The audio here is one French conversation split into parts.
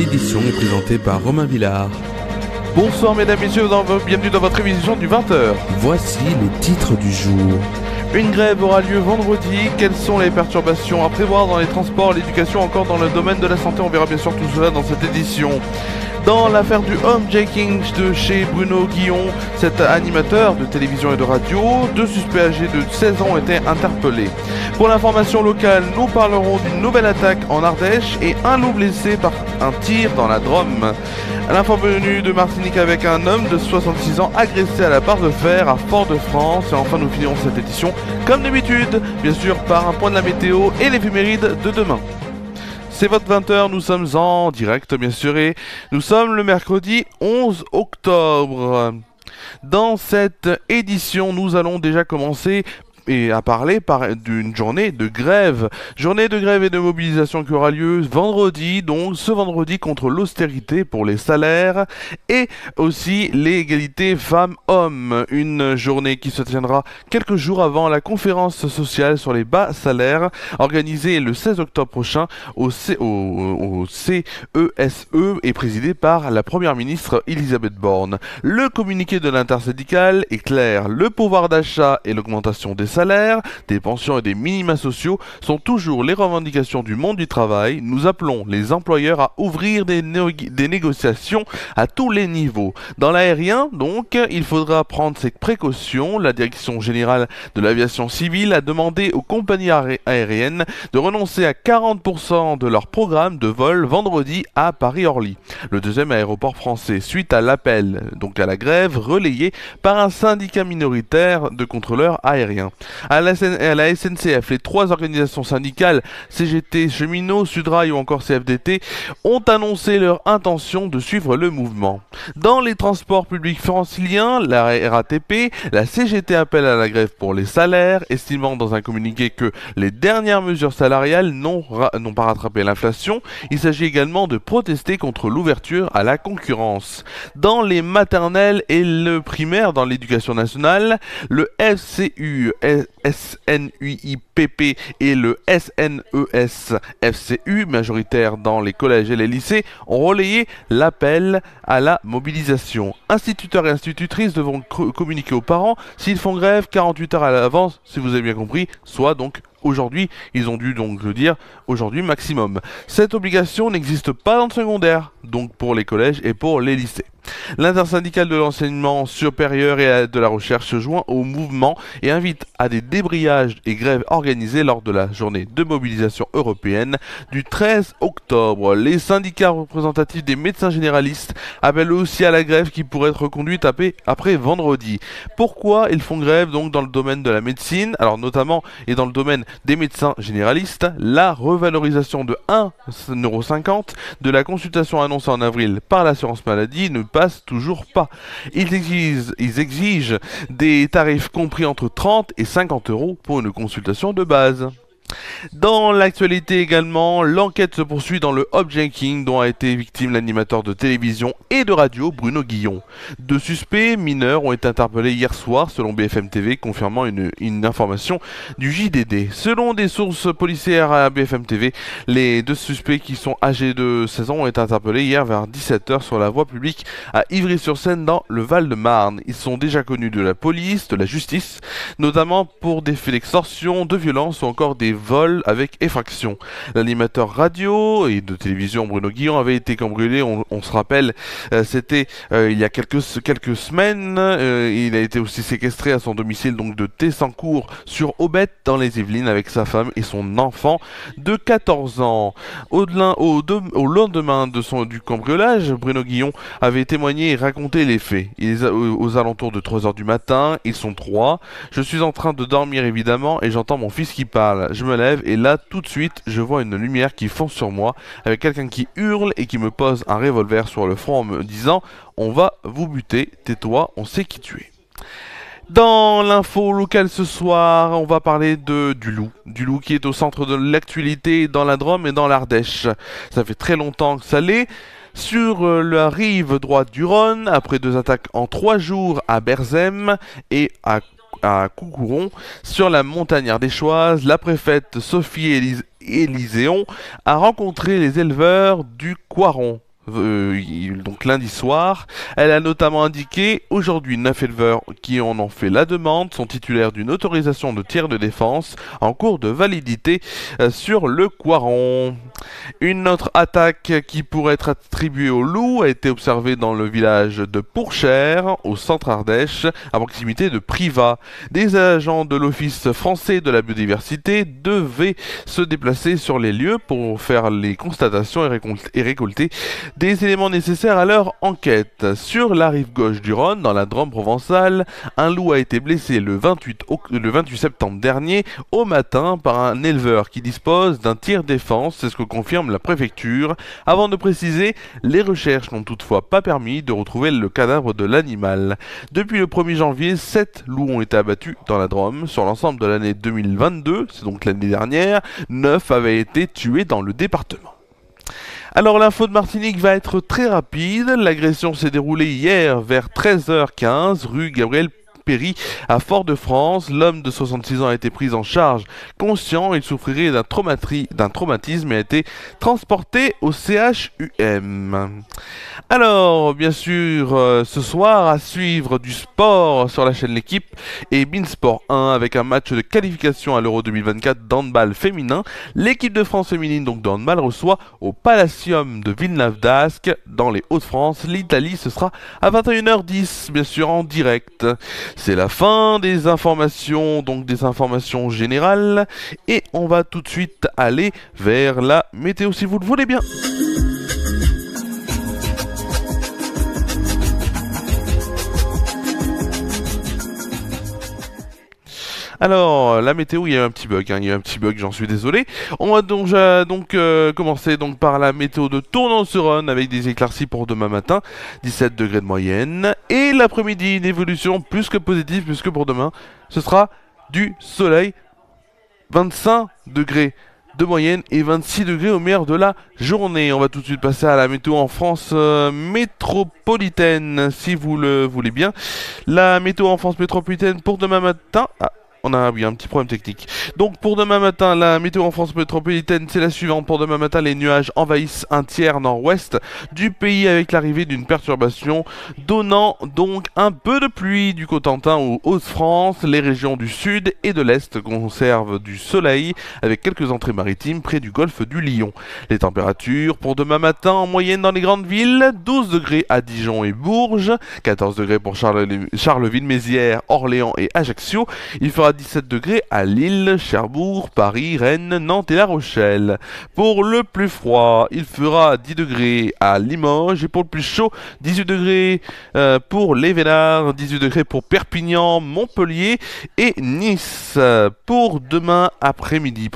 édition est présentée par Romain Villard. Bonsoir mesdames, messieurs, bienvenue dans votre émission du 20h. Voici les titres du jour. Une grève aura lieu vendredi. Quelles sont les perturbations à prévoir dans les transports, l'éducation, encore dans le domaine de la santé? On verra bien sûr tout cela dans cette édition. Dans l'affaire du homejacking de chez Bruno Guillon, cet animateur de télévision et de radio, 2 suspects âgés de 16 ans ont été interpellés. Pour l'information locale, nous parlerons d'une nouvelle attaque en Ardèche et un loup blessé par un tir dans la Drôme. L'info venue de Martinique avec un homme de 66 ans agressé à la barre de fer à Fort-de-France. Et enfin, nous finirons cette édition, comme d'habitude, bien sûr par un point de la météo et l'éphéméride de demain. C'est votre 20h, nous sommes en direct bien sûr et nous sommes le mercredi 11 octobre. Dans cette édition, nous allons déjà commencer à parler d'une journée de grève. Journée de grève et de mobilisation qui aura lieu vendredi, donc ce vendredi contre l'austérité pour les salaires et aussi l'égalité femmes-hommes. Une journée qui se tiendra quelques jours avant la conférence sociale sur les bas salaires organisée le 16 octobre prochain au CESE et présidée par la première ministre Elisabeth Borne. Le communiqué de l'intersyndicale est clair. Le pouvoir d'achat et l'augmentation des salaires, des pensions et des minima sociaux sont toujours les revendications du monde du travail. Nous appelons les employeurs à ouvrir des négociations à tous les niveaux. Dans l'aérien, donc, il faudra prendre ses précautions. La Direction générale de l'aviation civile a demandé aux compagnies aériennes de renoncer à 40% de leur programme de vol vendredi à Paris-Orly, le deuxième aéroport français, suite à l'appel, donc à la grève relayée par un syndicat minoritaire de contrôleurs aériens. À la SNCF, les 3 organisations syndicales, CGT, Cheminots, Sudrail ou encore CFDT, ont annoncé leur intention de suivre le mouvement. Dans les transports publics franciliens, la RATP, la CGT appelle à la grève pour les salaires, estimant dans un communiqué que les dernières mesures salariales n'ont pas rattrapé l'inflation. Il s'agit également de protester contre l'ouverture à la concurrence. Dans les maternelles et le primaire dans l'éducation nationale, le FCU, SNUIPP et le SNES-FCU, majoritaire dans les collèges et les lycées, ont relayé l'appel à la mobilisation. Instituteurs et institutrices devront communiquer aux parents s'ils font grève 48 heures à l'avance, si vous avez bien compris, soit donc aujourd'hui. Ils ont dû donc le dire aujourd'hui maximum. Cette obligation n'existe pas dans le secondaire, donc pour les collèges et pour les lycées. L'intersyndicale de l'enseignement supérieur et de la recherche se joint au mouvement et invite à des débrayages et grèves organisées lors de la journée de mobilisation européenne du 13 octobre. Les syndicats représentatifs des médecins généralistes appellent aussi à la grève qui pourrait être reconduite après vendredi. Pourquoi ils font grève donc dans le domaine de la médecine? Alors notamment et dans le domaine des médecins généralistes, la revalorisation de 1,50 € de la consultation annoncée en avril par l'assurance maladie ne passe toujours pas. Ils exigent des tarifs compris entre 30 et 50 € pour une consultation de base. Dans l'actualité également, l'enquête se poursuit dans le homejacking dont a été victime l'animateur de télévision et de radio Bruno Guillon. 2 suspects mineurs ont été interpellés hier soir selon BFM TV, confirmant une information du JDD. Selon des sources policières à BFM TV, les 2 suspects qui sont âgés de 16 ans ont été interpellés hier vers 17 h sur la voie publique à Ivry-sur-Seine dans le Val-de-Marne. Ils sont déjà connus de la police, de la justice, notamment pour des faits d'extorsion, de violence ou encore des vol avec effraction. L'animateur radio et de télévision Bruno Guillon avait été cambriolé, on se rappelle, c'était il y a quelques semaines. Il a été aussi séquestré à son domicile donc de Tessancourt sur Aubette dans les Yvelines avec sa femme et son enfant de 14 ans. Au lendemain du cambriolage, Bruno Guillon avait témoigné et raconté les faits. Aux alentours de 3 h du matin, ils sont 3. Je suis en train de dormir évidemment et j'entends mon fils qui parle. Je me lève et là tout de suite je vois une lumière qui fonce sur moi avec quelqu'un qui hurle et qui me pose un revolver sur le front en me disant « On va vous buter, tais-toi, on sait qui tu es ». Dans l'info locale ce soir, on va parler du loup qui est au centre de l'actualité dans la Drôme et dans l'Ardèche. Ça fait très longtemps que ça l'est. Sur la rive droite du Rhône, après 2 attaques en 3 jours à Berzem et à Coucouron, sur la montagne ardéchoise, la préfète Sophie Élyséon a rencontré les éleveurs du Coiron. donc lundi soir. Elle a notamment indiqué: aujourd'hui, 9 éleveurs qui en ont fait la demande sont titulaires d'une autorisation de tir de défense en cours de validité sur le Coiron. Une autre attaque qui pourrait être attribuée au loup a été observée dans le village de Pourchère, au centre Ardèche, à proximité de Privas. Des agents de l'Office français de la biodiversité devaient se déplacer sur les lieux pour faire les constatations et récolter des éléments nécessaires à leur enquête. Sur la rive gauche du Rhône, dans la Drôme provençale, un loup a été blessé le 28 septembre dernier au matin par un éleveur qui dispose d'un tir défense, c'est ce que confirme la préfecture. Avant de préciser, les recherches n'ont toutefois pas permis de retrouver le cadavre de l'animal. Depuis le 1er janvier, 7 loups ont été abattus dans la Drôme. Sur l'ensemble de l'année 2022, c'est donc l'année dernière, 9 avaient été tués dans le département. Alors l'info de Martinique va être très rapide. L'agression s'est déroulée hier vers 13h15 rue Gabriel Péry à Fort-de-France. L'homme de 66 ans a été pris en charge conscient. Il souffrirait d'un traumatisme et a été transporté au CHUM. Alors, bien sûr, ce soir, à suivre du sport sur la chaîne L'équipe et Beansport 1 avec un match de qualification à l'Euro 2024 d'handball féminin. L'équipe de France féminine, donc de handball, reçoit au Palacium de Villeneuve-d'Ascq dans les Hauts-de-France. L'Italie, ce sera à 21h10, bien sûr, en direct. C'est la fin des informations, donc des informations générales. Et on va tout de suite aller vers la météo, si vous le voulez bien. Alors, la météo, il y a eu un petit bug, j'en suis désolé. On va donc, commencer par la météo de Tournon-sur-Rhône avec des éclaircies pour demain matin, 17 degrés de moyenne. Et l'après-midi, une évolution plus que positive, puisque pour demain, ce sera du soleil, 25 degrés de moyenne et 26 degrés au meilleur de la journée. On va tout de suite passer à la météo en France métropolitaine, si vous le voulez bien. La météo en France métropolitaine pour demain matin... on a un petit problème technique. Donc pour demain matin, la météo en France métropolitaine, c'est la suivante. Pour demain matin, les nuages envahissent un tiers nord-ouest du pays avec l'arrivée d'une perturbation donnant donc un peu de pluie du Cotentin aux Hauts-de-France. Les régions du sud et de l'est conservent du soleil avec quelques entrées maritimes près du golfe du Lion. Les températures pour demain matin en moyenne dans les grandes villes, 12 degrés à Dijon et Bourges, 14 degrés pour Charleville-Mézières, Orléans et Ajaccio. Il fera 17 degrés à Lille, Cherbourg, Paris, Rennes, Nantes et La Rochelle. Pour le plus froid, il fera 10 degrés à Limoges et pour le plus chaud, 18 degrés pour les Vénards, 18 degrés pour Perpignan, Montpellier et Nice. Pour demain après-midi,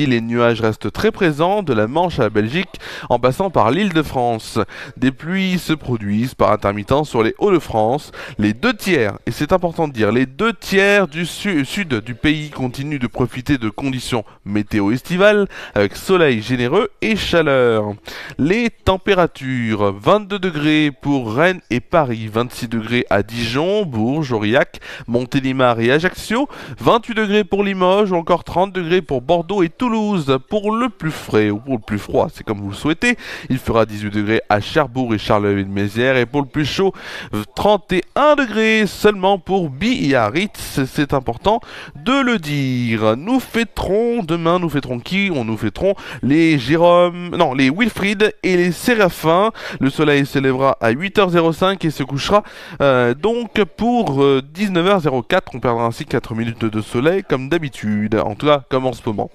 les nuages restent très présents de la Manche à la Belgique en passant par l'Île-de-France. Des pluies se produisent par intermittence sur les Hauts-de-France. Les 2 tiers, et c'est important de dire, les 2 tiers du sud du pays continue de profiter de conditions météo estivales avec soleil généreux et chaleur. Les températures, 22 degrés pour Rennes et Paris, 26 degrés à Dijon, Bourges, Aurillac, Montélimar et Ajaccio, 28 degrés pour Limoges ou encore 30 degrés pour Bordeaux et Toulouse. Pour le plus frais ou pour le plus froid, c'est comme vous le souhaitez, il fera 18 degrés à Cherbourg et Charleville-Mézières et pour le plus chaud, 31 degrés seulement pour Biarritz. C'est important de le dire. Nous fêterons qui? Nous fêterons les les Wilfried et les Séraphins. Le soleil se lèvera à 8h05 et se couchera donc pour 19h04. On perdra ainsi 4 minutes de soleil comme d'habitude, en tout cas comme en ce moment.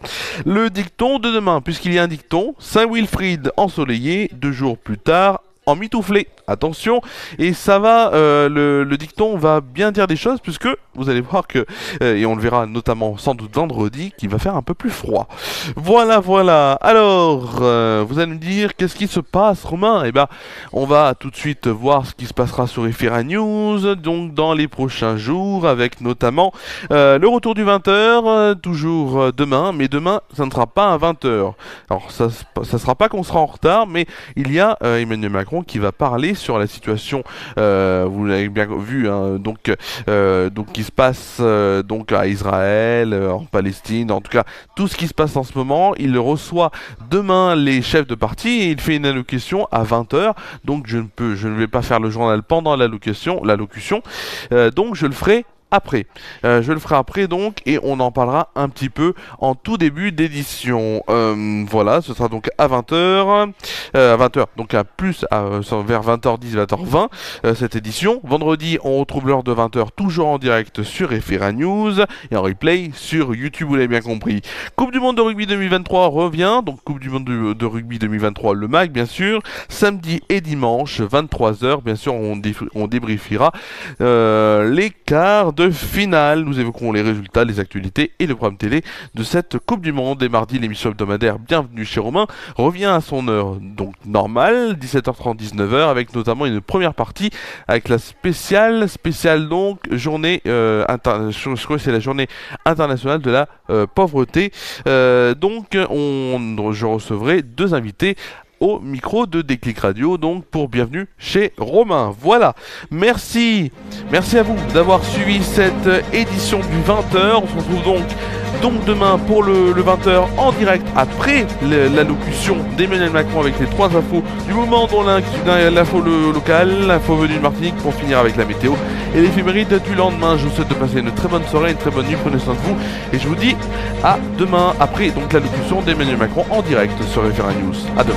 Le dicton de demain, puisqu'il y a un dicton: Saint-Wilfried ensoleillé, 2 jours plus tard emmitouflé. Attention, et ça va, le dicton va bien dire des choses, puisque vous allez voir que, et on le verra notamment sans doute vendredi, qu'il va faire un peu plus froid. Voilà. Alors, vous allez me dire, qu'est-ce qui se passe, Romain? Eh ben, on va tout de suite voir ce qui se passera sur Ephéra News, donc dans les prochains jours, avec notamment le retour du 20h, toujours demain, mais demain, ça ne sera pas à 20h. Alors, ça sera pas qu'on sera en retard, mais il y a Emmanuel Macron qui va parler sur la situation, vous l'avez bien vu, hein, donc qui se passe donc à Israël, en Palestine, en tout cas tout ce qui se passe en ce moment. Il reçoit demain les chefs de parti et il fait une allocution à 20 h. Donc je ne vais pas faire le journal pendant l'allocution, donc je le ferai après. Je le ferai après donc, et on en parlera un petit peu en tout début d'édition. Voilà, ce sera donc à 20 h, à 20 h, donc vers 20h10, 20h20 cette édition. Vendredi, on retrouve l'heure de 20 h toujours en direct sur FR News et en replay sur YouTube, vous l'avez bien compris. Coupe du monde de rugby 2023 revient, donc Coupe du monde de rugby 2023, le MAC bien sûr, samedi et dimanche 23 h. Bien sûr, on débriefera les quarts de finale. Nous évoquerons les résultats, les actualités et le programme télé de cette Coupe du Monde. Et mardi, l'émission hebdomadaire Bienvenue chez Romain revient à son heure donc normale, 17h30, 19h, avec notamment une première partie avec la spéciale donc journée je crois que c'est la journée internationale de la pauvreté. Je recevrai deux invités au micro de Déclic Radio, donc pour Bienvenue chez Romain. Voilà, merci à vous d'avoir suivi cette édition du 20 h. On se retrouve donc demain pour le 20 h en direct après l'allocution d'Emmanuel Macron avec les 3 infos du moment, dont l'info locale, l'info venue de Martinique, pour finir avec la météo et l'éphéméride du lendemain. Je vous souhaite de passer une très bonne soirée, une très bonne nuit, prenez soin de vous et je vous dis à demain après donc l'allocution d'Emmanuel Macron en direct sur FR News. À demain.